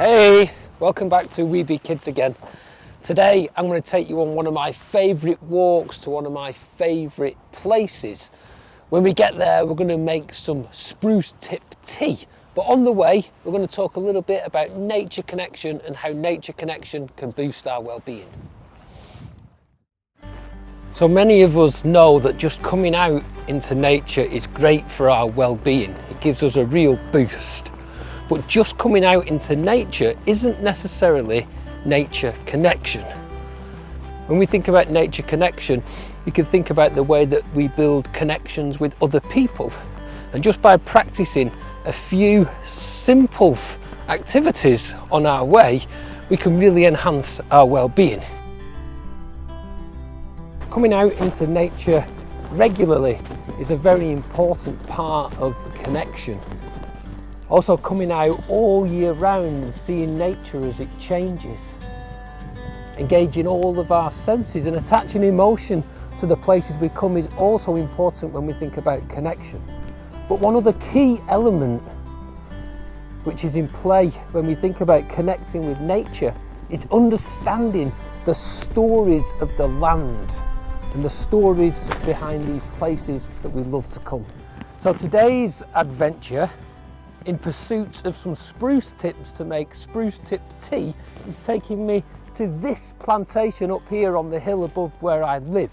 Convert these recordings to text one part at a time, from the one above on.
Hey, welcome back to We Be Kids again. Today I'm going to take you on one of my favourite walks to one of my favourite places. When we get there, we're going to make some spruce tip tea. But on the way, we're going to talk a little bit about nature connection and how nature connection can boost our well-being. So many of us know that just coming out into nature is great for our well-being. It gives us a real boost. But just coming out into nature isn't necessarily nature connection. When we think about nature connection, you can think about the way that we build connections with other people. And just by practicing a few simple activities on our way, we can really enhance our well-being. Coming out into nature regularly is a very important part of connection. Also coming out all year round and seeing nature as it changes. Engaging all of our senses and attaching emotion to the places we come is also important when we think about connection. But one other key element which is in play when we think about connecting with nature is understanding the stories of the land and the stories behind these places that we love to come. So today's adventure in pursuit of some spruce tips to make spruce tip tea is taking me to this plantation up here on the hill above where I live.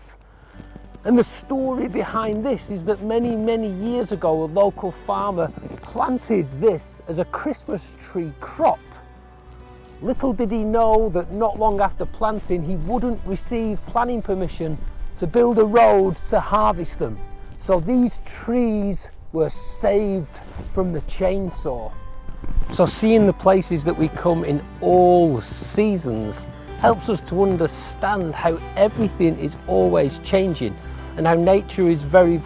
And the story behind this is that many years ago a local farmer planted this as a Christmas tree crop. Little did he know that not long after planting he wouldn't receive planning permission to build a road to harvest them. So these trees were saved from the chainsaw. So seeing the places that we come in all seasons helps us to understand how everything is always changing and how nature is very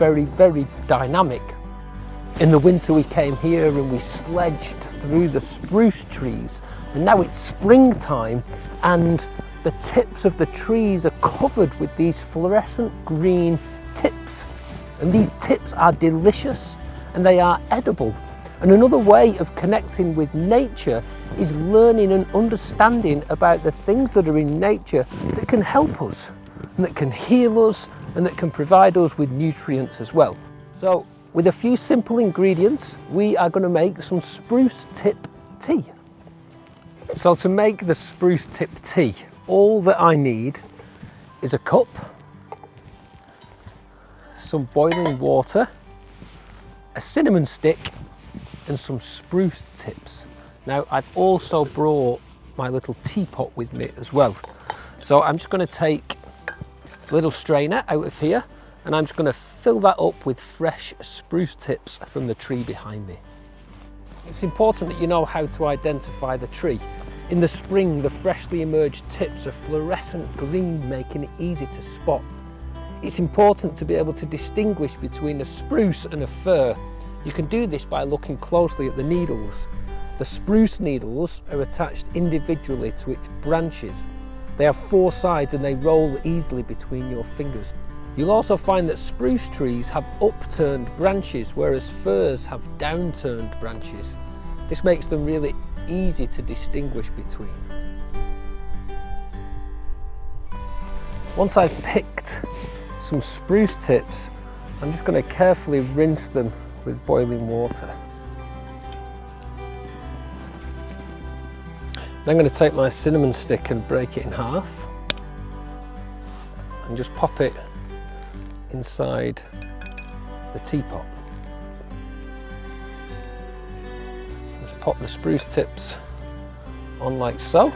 dynamic. In the winter we came here and we sledged through the spruce trees, and now it's springtime and the tips of the trees are covered with these fluorescent green tips. And these tips are delicious and they are edible. And another way of connecting with nature is learning and understanding about the things that are in nature that can help us and that can heal us and that can provide us with nutrients as well. So with a few simple ingredients, we are going to make some spruce tip tea. So to make the spruce tip tea, all that I need is a cup, some boiling water, a cinnamon stick and some spruce tips. Now I've also brought my little teapot with me as well. So I'm just going to take a little strainer out of here and I'm just going to fill that up with fresh spruce tips from the tree behind me. It's important that you know how to identify the tree. In the spring, the freshly emerged tips are fluorescent green, making it easy to spot. It's important to be able to distinguish between a spruce and a fir. You can do this by looking closely at the needles. The spruce needles are attached individually to its branches. They have 4 sides and they roll easily between your fingers. You'll also find that spruce trees have upturned branches, whereas firs have downturned branches. This makes them really easy to distinguish between. Once I've picked some spruce tips, I'm just going to carefully rinse them with boiling water. Then I'm going to take my cinnamon stick and break it in half and just pop it inside the teapot. Just pop the spruce tips on like so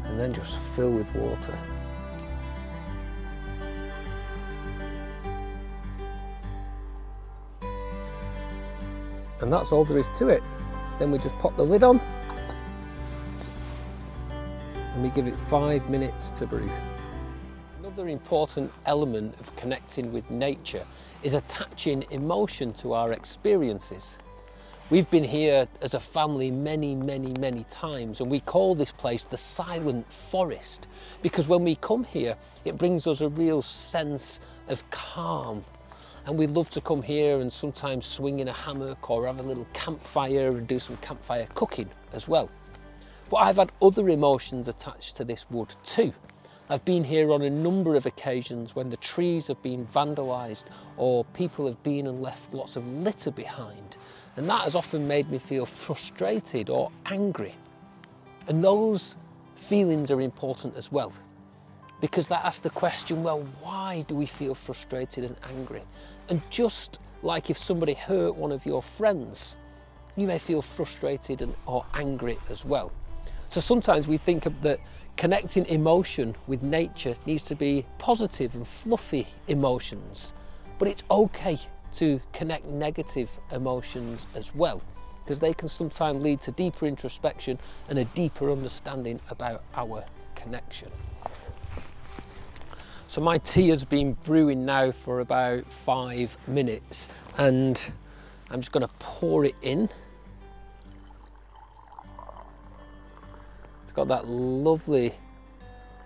and then just fill with water. And that's all there is to it. Then we just pop the lid on and we give it 5 minutes to brew. Another important element of connecting with nature is attaching emotion to our experiences. We've been here as a family many times, and we call this place the silent forest because when we come here it brings us a real sense of calm and we love to come here and sometimes swing in a hammock or have a little campfire and do some campfire cooking as well. But I've had other emotions attached to this wood too. I've been here on a number of occasions when the trees have been vandalised or people have been and left lots of litter behind, and that has often made me feel frustrated or angry. And those feelings are important as well, because that asks the question, well, why do we feel frustrated and angry? And just like if somebody hurt one of your friends, you may feel frustrated or angry as well. So sometimes we think that connecting emotion with nature needs to be positive and fluffy emotions, but it's okay to connect negative emotions as well, because they can sometimes lead to deeper introspection and a deeper understanding about our connection. So my tea has been brewing now for about 5 minutes, and I'm just going to pour it in. It's got that lovely,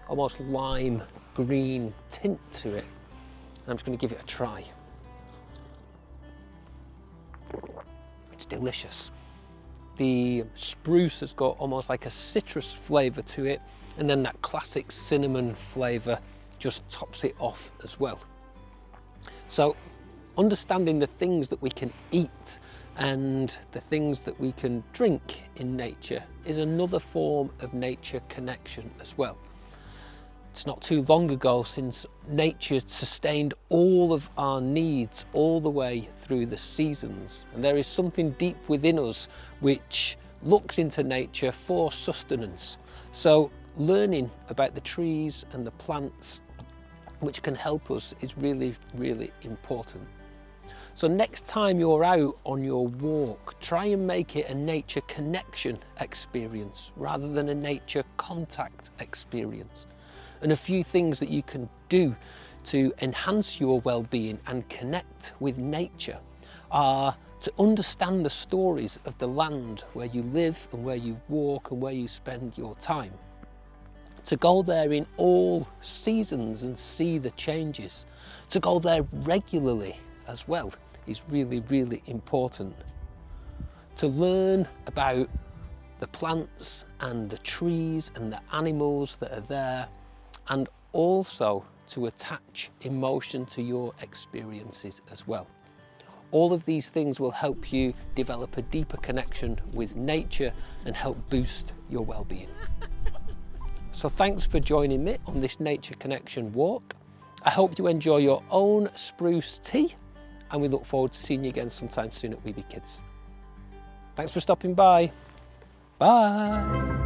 almost lime green tint to it. I'm just going to give it a try. It's delicious. The spruce has got almost like a citrus flavour to it, and then that classic cinnamon flavour just tops it off as well. So understanding the things that we can eat and the things that we can drink in nature is another form of nature connection as well. It's not too long ago since nature sustained all of our needs all the way through the seasons, and there is something deep within us which looks into nature for sustenance. So learning about the trees and the plants which can help us is really, really important. So next time you're out on your walk, try and make it a nature connection experience rather than a nature contact experience. And a few things that you can do to enhance your well-being and connect with nature are to understand the stories of the land where you live and where you walk and where you spend your time. To go there in all seasons and see the changes. To go there regularly as well is really, really important. To learn about the plants and the trees and the animals that are there, and also to attach emotion to your experiences as well. All of these things will help you develop a deeper connection with nature and help boost your well-being. So thanks for joining me on this Nature Connection walk. I hope you enjoy your own spruce tea, and we look forward to seeing you again sometime soon at We Be Kids. Thanks for stopping by. Bye.